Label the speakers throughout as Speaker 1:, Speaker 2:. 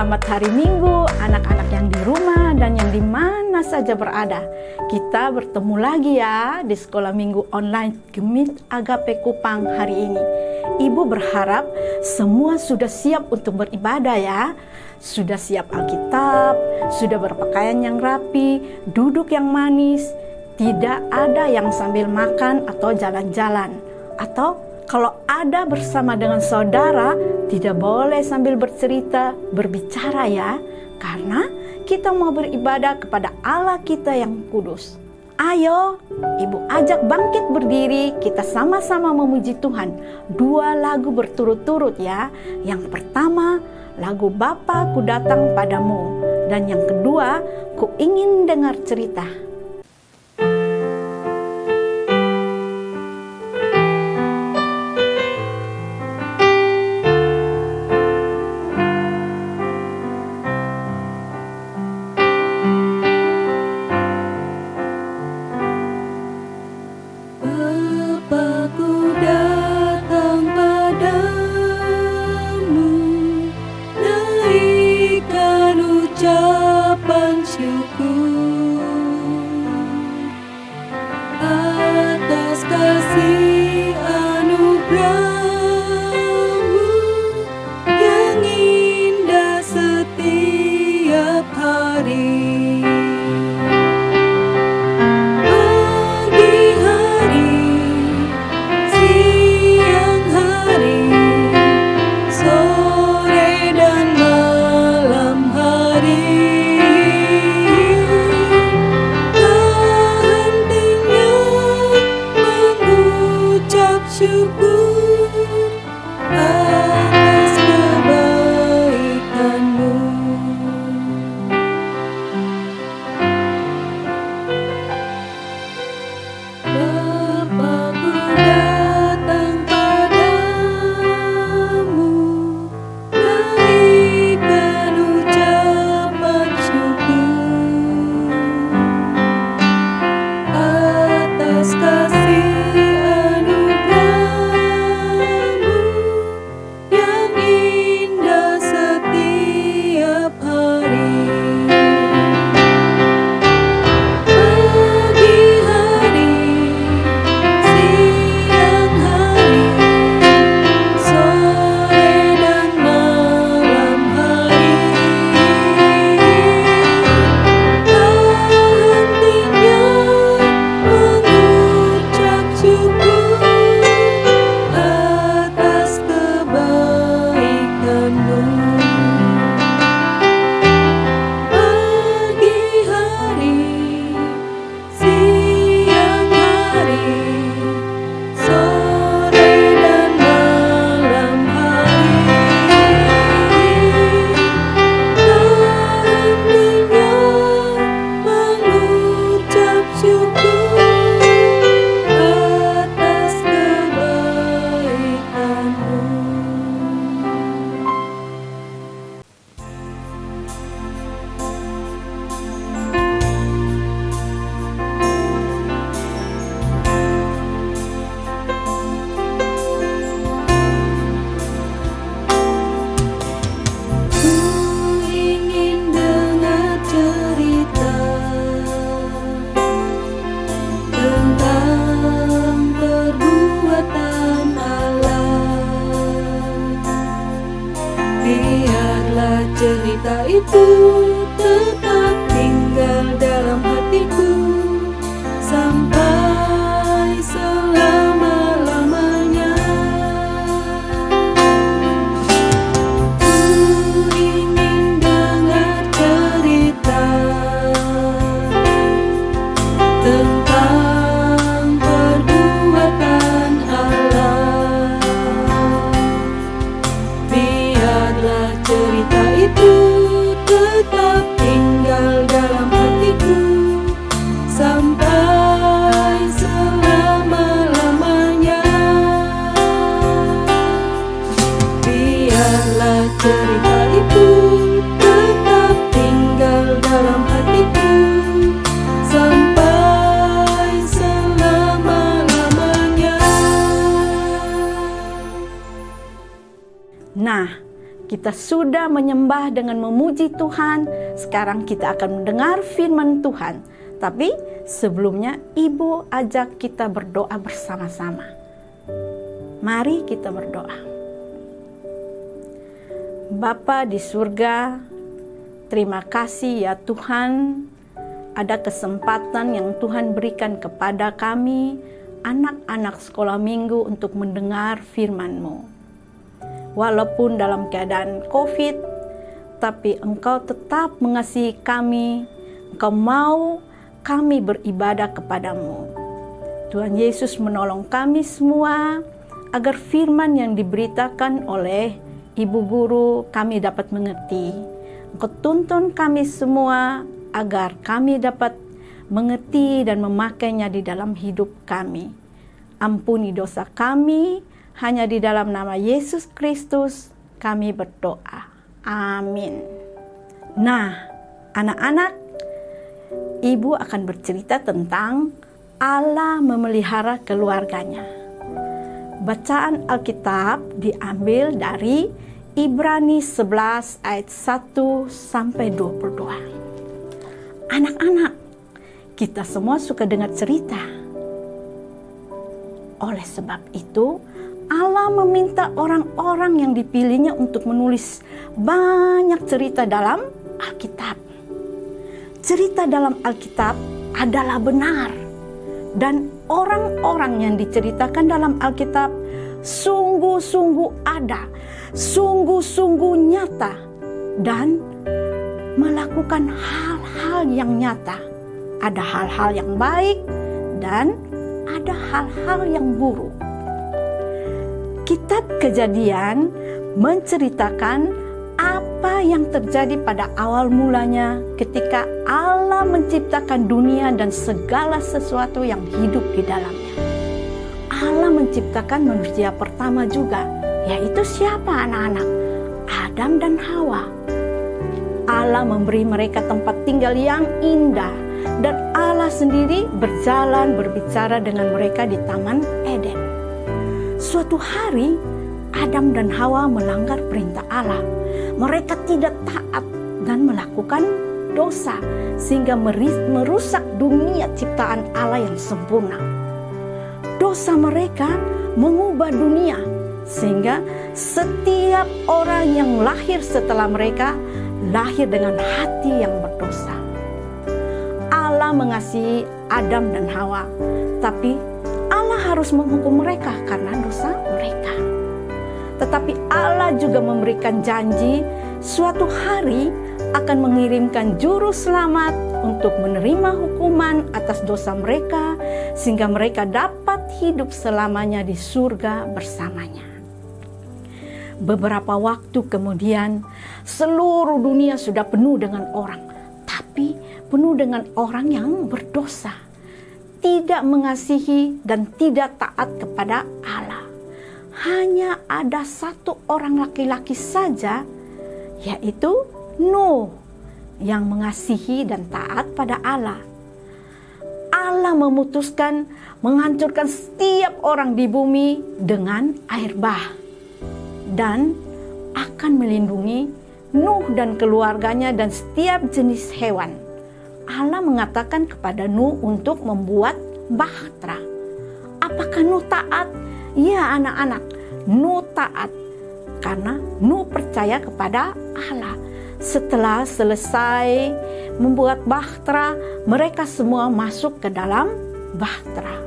Speaker 1: Selamat hari Minggu, anak-anak yang di rumah dan yang di mana saja berada. Kita bertemu lagi ya di sekolah minggu online Gemit Agape Kupang hari ini. Ibu berharap semua sudah siap untuk beribadah ya. Sudah siap Alkitab, sudah berpakaian yang rapi, duduk yang manis. Tidak ada yang sambil makan atau jalan-jalan. Atau kalau ada bersama dengan saudara, tidak boleh sambil bercerita, berbicara ya. Karena kita mau beribadah kepada Allah kita yang kudus. Ayo, Ibu ajak bangkit berdiri, kita sama-sama memuji Tuhan. 2 lagu berturut-turut ya. Yang pertama, lagu Bapa ku datang padamu. Dan yang kedua, ku ingin dengar cerita.
Speaker 2: Biarlah cerita itu tetap tinggal dalam hatiku sampai selama-lamanya. Ku ingin dengar cerita tentang perbuatan Allah. Biarlah cerita itu tetap tinggal dalam hatiku sampai selama-lamanya. Biarlah cerita itu tetap tinggal dalam hatiku sampai selama-lamanya.
Speaker 1: Nah, Kita sudah menyembah dengan memuji Tuhan. Sekarang kita akan mendengar firman Tuhan. Tapi sebelumnya Ibu ajak kita berdoa bersama-sama. Mari kita berdoa. Bapa di surga, terima kasih ya Tuhan, ada kesempatan yang Tuhan berikan kepada kami, anak-anak sekolah minggu, untuk mendengar firman-Mu. Walaupun dalam keadaan COVID, tapi Engkau tetap mengasihi kami. Engkau mau kami beribadah kepadamu. Tuhan Yesus menolong kami semua agar firman yang diberitakan oleh Ibu Guru kami dapat mengerti. Engkau tuntun kami semua agar kami dapat mengerti dan memakainya di dalam hidup kami. Ampuni dosa kami. Hanya di dalam nama Yesus Kristus kami berdoa. Amin. Nah, anak-anak, Ibu akan bercerita tentang Allah memelihara keluarganya. Bacaan Alkitab diambil dari Ibrani 11 ayat 1 sampai 22. Anak-anak, kita semua suka dengar cerita. Oleh sebab itu, Allah meminta orang-orang yang dipilihnya untuk menulis banyak cerita dalam Alkitab. Cerita dalam Alkitab adalah benar. Dan orang-orang yang diceritakan dalam Alkitab sungguh-sungguh ada, sungguh-sungguh nyata, dan melakukan hal-hal yang nyata. Ada hal-hal yang baik dan ada hal-hal yang buruk. Kitab Kejadian menceritakan apa yang terjadi pada awal mulanya ketika Allah menciptakan dunia dan segala sesuatu yang hidup di dalamnya. Allah menciptakan manusia pertama juga, yaitu siapa anak-anak? Adam dan Hawa. Allah memberi mereka tempat tinggal yang indah, dan Allah sendiri berjalan berbicara dengan mereka di Taman Eden. Suatu hari, Adam dan Hawa melanggar perintah Allah. Mereka tidak taat dan melakukan dosa, sehingga merusak dunia ciptaan Allah yang sempurna. Dosa mereka mengubah dunia, sehingga setiap orang yang lahir setelah mereka lahir dengan hati yang berdosa. Allah mengasihi Adam dan Hawa, tapi Allah harus menghukum mereka karena dosa mereka. Tetapi Allah juga memberikan janji suatu hari akan mengirimkan juru selamat untuk menerima hukuman atas dosa mereka, sehingga mereka dapat hidup selamanya di surga bersamanya. Beberapa waktu kemudian, seluruh dunia sudah penuh dengan orang, tapi penuh dengan orang yang berdosa, tidak mengasihi dan tidak taat kepada Allah. Hanya ada satu orang laki-laki saja, yaitu Nuh, yang mengasihi dan taat pada Allah. Allah memutuskan menghancurkan setiap orang di bumi dengan air bah, dan akan melindungi Nuh dan keluarganya dan setiap jenis hewan. Allah mengatakan kepada Nuh untuk membuat bahtera. Apakah Nuh taat? Ya anak-anak, Nuh taat karena Nuh percaya kepada Allah. Setelah selesai membuat bahtera, mereka semua masuk ke dalam bahtera.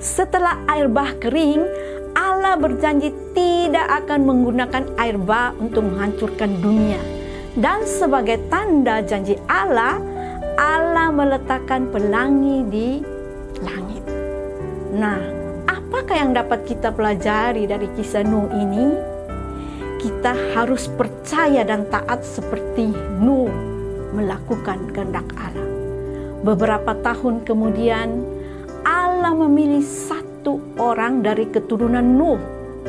Speaker 1: Setelah air bah kering, Allah berjanji tidak akan menggunakan air bah untuk menghancurkan dunia. Dan sebagai tanda janji Allah, Allah meletakkan pelangi di langit. Nah, apakah yang dapat kita pelajari dari kisah Nuh ini? Kita harus percaya dan taat seperti Nuh melakukan kehendak Allah. Beberapa tahun kemudian, Allah memilih satu orang dari keturunan Nuh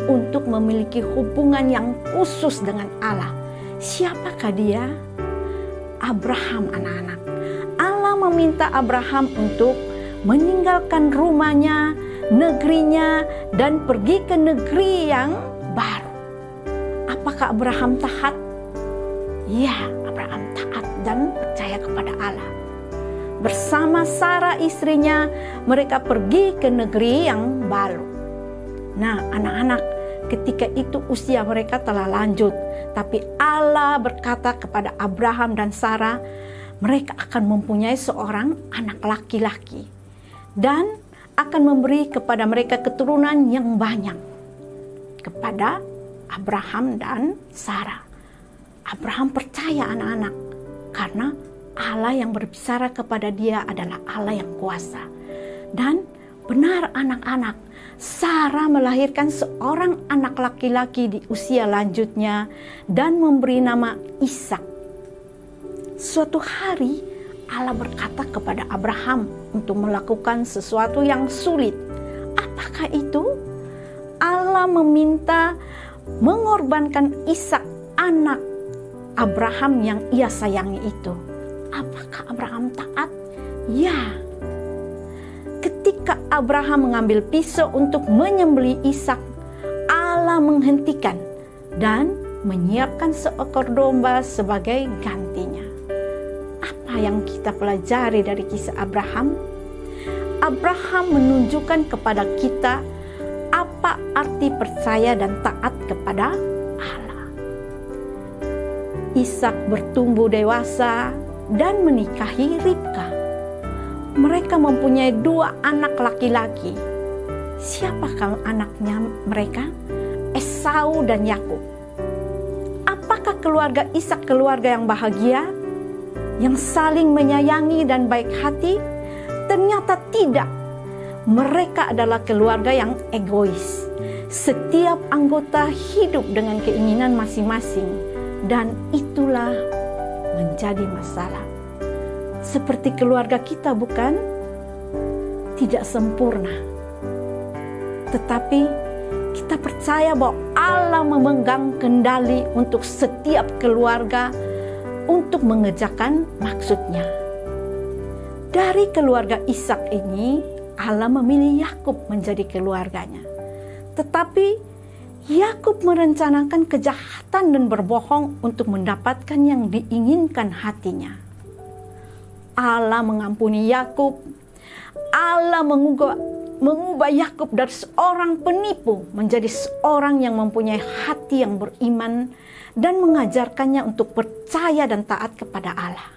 Speaker 1: untuk memiliki hubungan yang khusus dengan Allah. Siapakah dia? Abraham, anak-anak. Allah meminta Abraham untuk meninggalkan rumahnya, negerinya, dan pergi ke negeri yang baru. Apakah Abraham taat? Ya, Abraham taat dan percaya kepada Allah. Bersama Sarah istrinya, mereka pergi ke negeri yang baru. Nah, anak-anak, ketika itu usia mereka telah lanjut, tapi Allah berkata kepada Abraham dan Sarah, mereka akan mempunyai seorang anak laki-laki dan akan memberi kepada mereka keturunan yang banyak. Kepada Abraham dan Sarah. Abraham percaya anak-anak, karena Allah yang berbicara kepada dia adalah Allah yang kuasa. Dan benar anak-anak, Sarah melahirkan seorang anak laki-laki di usia lanjutnya dan memberi nama Ishak. Suatu hari Allah berkata kepada Abraham untuk melakukan sesuatu yang sulit. Apakah itu? Allah meminta mengorbankan Ishak, anak Abraham yang ia sayangi itu. Apakah Abraham taat? Ya. Ketika Abraham mengambil pisau untuk menyembelih Ishak, Allah menghentikan dan menyiapkan seekor domba sebagai gantinya. Apa yang kita pelajari dari kisah Abraham? Abraham menunjukkan kepada kita apa arti percaya dan taat kepada Allah. Ishak bertumbuh dewasa dan menikahi Ribka. Mereka mempunyai 2 anak laki-laki. Siapakah anaknya mereka? Esau dan Yakub. Apakah keluarga Ishak keluarga yang bahagia, yang saling menyayangi dan baik hati? Ternyata tidak. Mereka adalah keluarga yang egois. Setiap anggota hidup dengan keinginan masing-masing, dan itulah menjadi masalah. Seperti keluarga kita, bukan? Tidak sempurna. Tetapi kita percaya bahwa Allah memegang kendali untuk setiap keluarga untuk mengerjakan maksudnya. Dari keluarga Ishak ini, Allah memilih Yakub menjadi keluarganya. Tetapi Yakub merencanakan kejahatan dan berbohong untuk mendapatkan yang diinginkan hatinya. Allah mengampuni Yakub. Allah mengubah Yakub dari seorang penipu menjadi seorang yang mempunyai hati yang beriman dan mengajarkannya untuk percaya dan taat kepada Allah.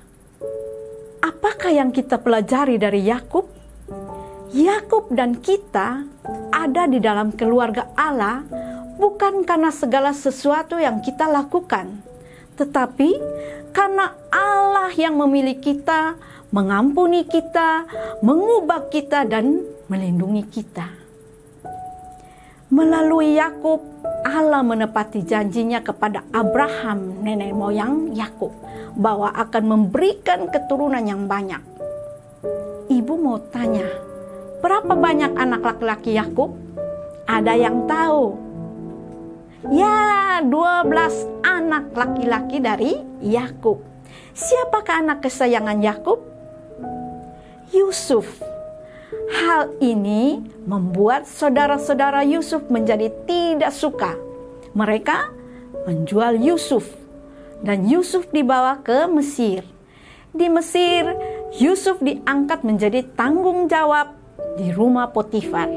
Speaker 1: Apakah yang kita pelajari dari Yakub? Yakub dan kita ada di dalam keluarga Allah bukan karena segala sesuatu yang kita lakukan, tetapi karena Allah yang memilih kita, mengampuni kita, mengubah kita, dan melindungi kita. Melalui Yakub, Allah menepati janjinya kepada Abraham, nenek moyang Yakub, bahwa akan memberikan keturunan yang banyak. Ibu mau tanya, berapa banyak anak laki-laki Yakub? Ada yang tahu? Ya, 12 anak laki-laki dari Yakub. Siapakah anak kesayangan Yakub? Yusuf. Hal ini membuat saudara-saudara Yusuf menjadi tidak suka. Mereka menjual Yusuf dan Yusuf dibawa ke Mesir. Di Mesir, Yusuf diangkat menjadi tanggung jawab di rumah Potifar.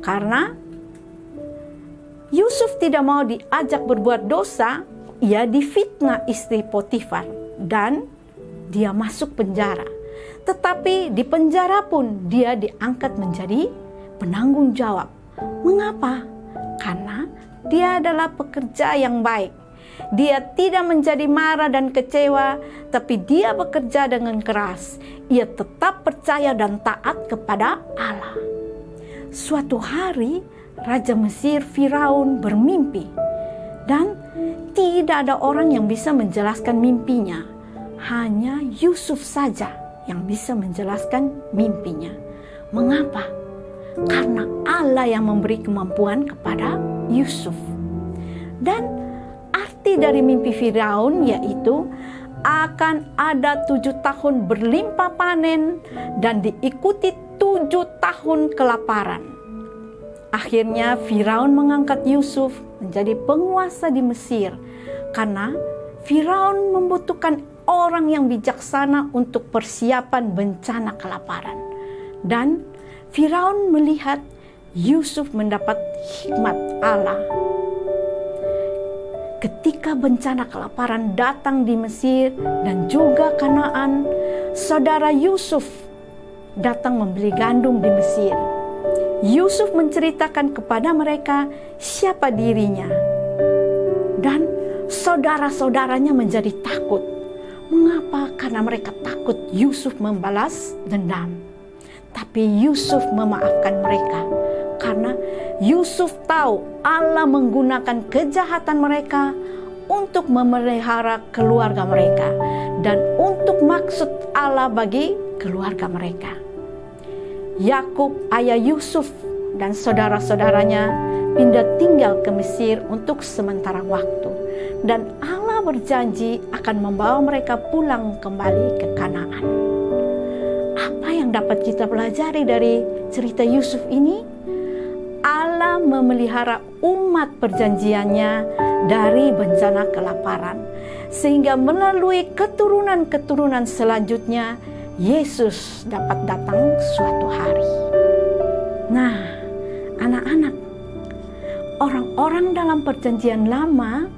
Speaker 1: Karena Yusuf tidak mau diajak berbuat dosa, ia difitnah istri Potifar dan dia masuk penjara. Tetapi di penjara pun dia diangkat menjadi penanggung jawab. Mengapa? Karena dia adalah pekerja yang baik. Dia tidak menjadi marah dan kecewa, tapi dia bekerja dengan keras. Ia tetap percaya dan taat kepada Allah. Suatu hari, Raja Mesir Firaun bermimpi. Dan tidak ada orang yang bisa menjelaskan mimpinya. Hanya Yusuf saja yang bisa menjelaskan mimpinya. Mengapa? Karena Allah yang memberi kemampuan kepada Yusuf. Dan arti dari mimpi Firaun yaitu akan ada 7 tahun berlimpah panen dan diikuti 7 tahun kelaparan. Akhirnya Firaun mengangkat Yusuf menjadi penguasa di Mesir karena Firaun membutuhkan orang yang bijaksana untuk persiapan bencana kelaparan. Dan Firaun melihat Yusuf mendapat hikmat Allah. Ketika bencana kelaparan datang di Mesir dan juga Kanaan, saudara Yusuf datang membeli gandum di Mesir. Yusuf menceritakan kepada mereka siapa dirinya. Dan saudara-saudaranya menjadi takut. Mengapa? Karena mereka takut Yusuf membalas dendam. Tapi Yusuf memaafkan mereka. Karena Yusuf tahu Allah menggunakan kejahatan mereka untuk memelihara keluarga mereka. Dan untuk maksud Allah bagi keluarga mereka. Yakub, ayah Yusuf dan saudara-saudaranya pindah tinggal ke Mesir untuk sementara waktu. Dan Allah berjanji akan membawa mereka pulang kembali ke Kanaan. Apa yang dapat kita pelajari dari cerita Yusuf ini? Allah memelihara umat perjanjiannya dari bencana kelaparan. Sehingga melalui keturunan-keturunan selanjutnya, Yesus dapat datang suatu hari. Nah, anak-anak, orang-orang dalam perjanjian lama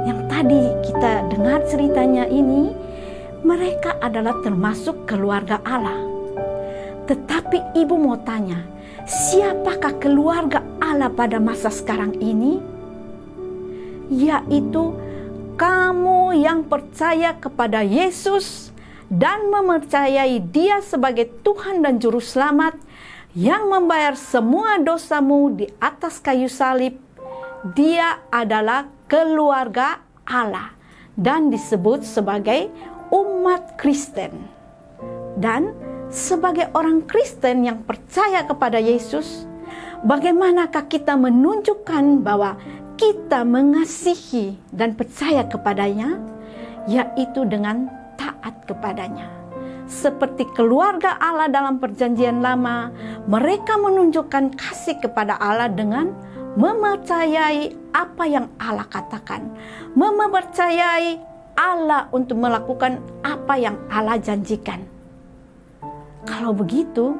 Speaker 1: yang tadi kita dengar ceritanya ini, mereka adalah termasuk keluarga Allah. Tetapi ibu mau tanya, siapakah keluarga Allah pada masa sekarang ini? Yaitu kamu yang percaya kepada Yesus dan mempercayai Dia sebagai Tuhan dan Juru Selamat yang membayar semua dosamu di atas kayu salib. Dia adalah keluarga Allah dan disebut sebagai umat Kristen. Dan sebagai orang Kristen yang percaya kepada Yesus, bagaimanakah kita menunjukkan bahwa kita mengasihi dan percaya kepadanya? Yaitu dengan taat kepadanya. Seperti keluarga Allah dalam perjanjian lama, mereka menunjukkan kasih kepada Allah dengan mempercayai apa yang Allah katakan, mempercayai Allah untuk melakukan apa yang Allah janjikan. Kalau begitu,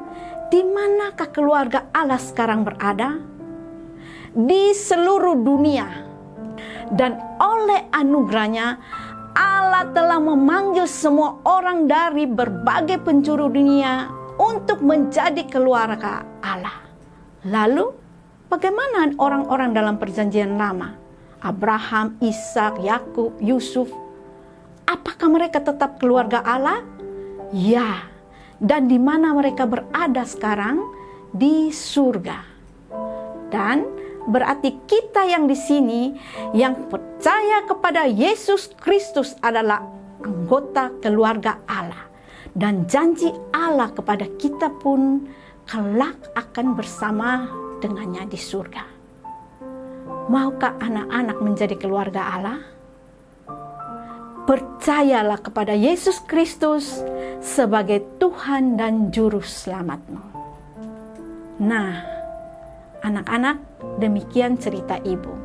Speaker 1: di manakah keluarga Allah sekarang berada? Di seluruh dunia. Dan oleh anugerahnya, Allah telah memanggil semua orang dari berbagai penjuru dunia untuk menjadi keluarga Allah. Lalu, bagaimana orang-orang dalam perjanjian lama? Abraham, Ishak, Yakub, Yusuf. Apakah mereka tetap keluarga Allah? Ya. Dan di mana mereka berada sekarang? Di surga. Dan berarti kita yang di sini yang percaya kepada Yesus Kristus adalah anggota keluarga Allah. Dan janji Allah kepada kita pun kelak akan bersama dengannya di surga. Maukah anak-anak menjadi keluarga Allah? Percayalah kepada Yesus Kristus sebagai Tuhan dan Juru Selamatmu. Nah, anak-anak, demikian cerita ibu.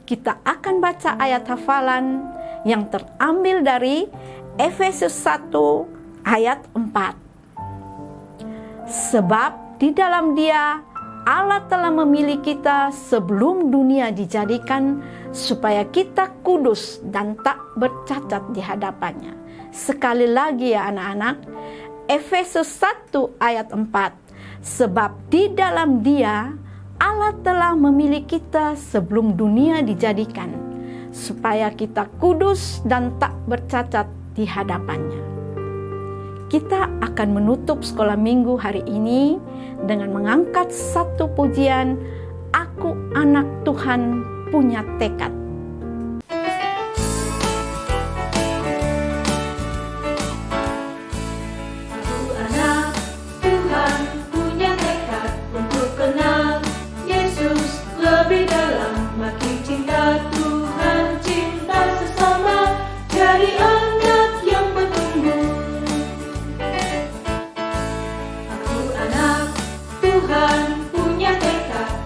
Speaker 1: Kita akan baca ayat hafalan yang terambil dari Efesus 1 ayat 4. Sebab di dalam Dia Allah telah memilih kita sebelum dunia dijadikan supaya kita kudus dan tak bercacat di hadapannya. Sekali lagi ya anak-anak, Efesus 1 ayat 4. Sebab di dalam Dia Allah telah memilih kita sebelum dunia dijadikan supaya kita kudus dan tak bercacat di hadapannya. Kita akan menutup sekolah minggu hari ini dengan mengangkat satu pujian, Aku Anak Tuhan Punya Tekad.
Speaker 2: Aku anak Tuhan punya tekad untuk kenal Yesus lebih dalam, makin cinta Tuhan, cinta sesama, jadi anak yang bertumbuh. Aku anak Tuhan punya tekad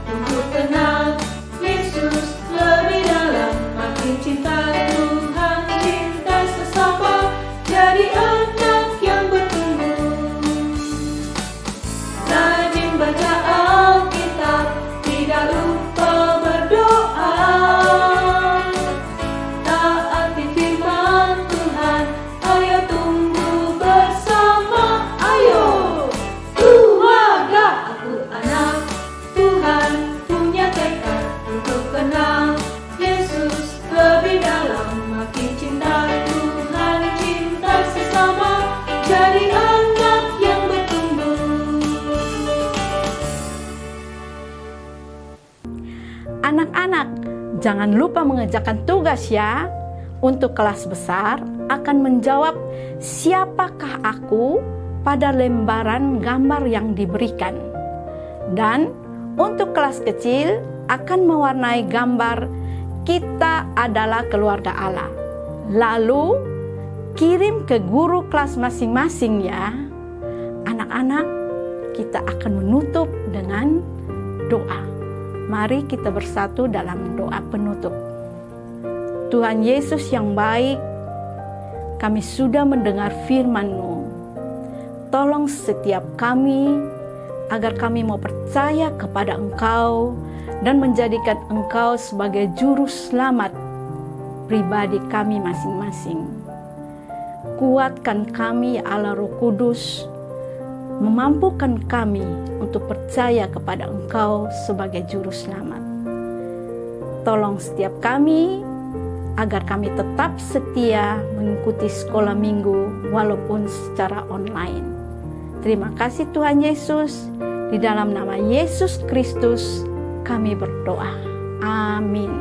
Speaker 1: Anak-anak, jangan lupa mengerjakan tugas ya. Untuk kelas besar akan menjawab siapakah aku pada lembaran gambar yang diberikan. Dan untuk kelas kecil akan mewarnai gambar kita adalah keluarga Allah. Lalu kirim ke guru kelas masing-masing ya. Anak-anak, kita akan menutup dengan doa. Mari kita bersatu dalam doa penutup. Tuhan Yesus yang baik, kami sudah mendengar firman-Mu. Tolong setiap kami agar kami mau percaya kepada Engkau dan menjadikan Engkau sebagai juru selamat pribadi kami masing-masing. Kuatkan kami ya Allah Roh Kudus, memampukan kami untuk percaya kepada Engkau sebagai juru selamat. Tolong setiap kami agar kami tetap setia mengikuti sekolah minggu walaupun secara online. Terima kasih Tuhan Yesus. Di dalam nama Yesus Kristus kami berdoa. Amin.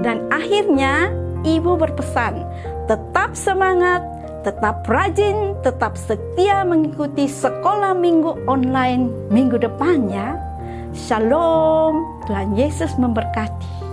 Speaker 1: Dan akhirnya Ibu berpesan, tetap semangat, tetap rajin, tetap setia mengikuti sekolah minggu online minggu depan ya. Shalom, Tuhan Yesus memberkati.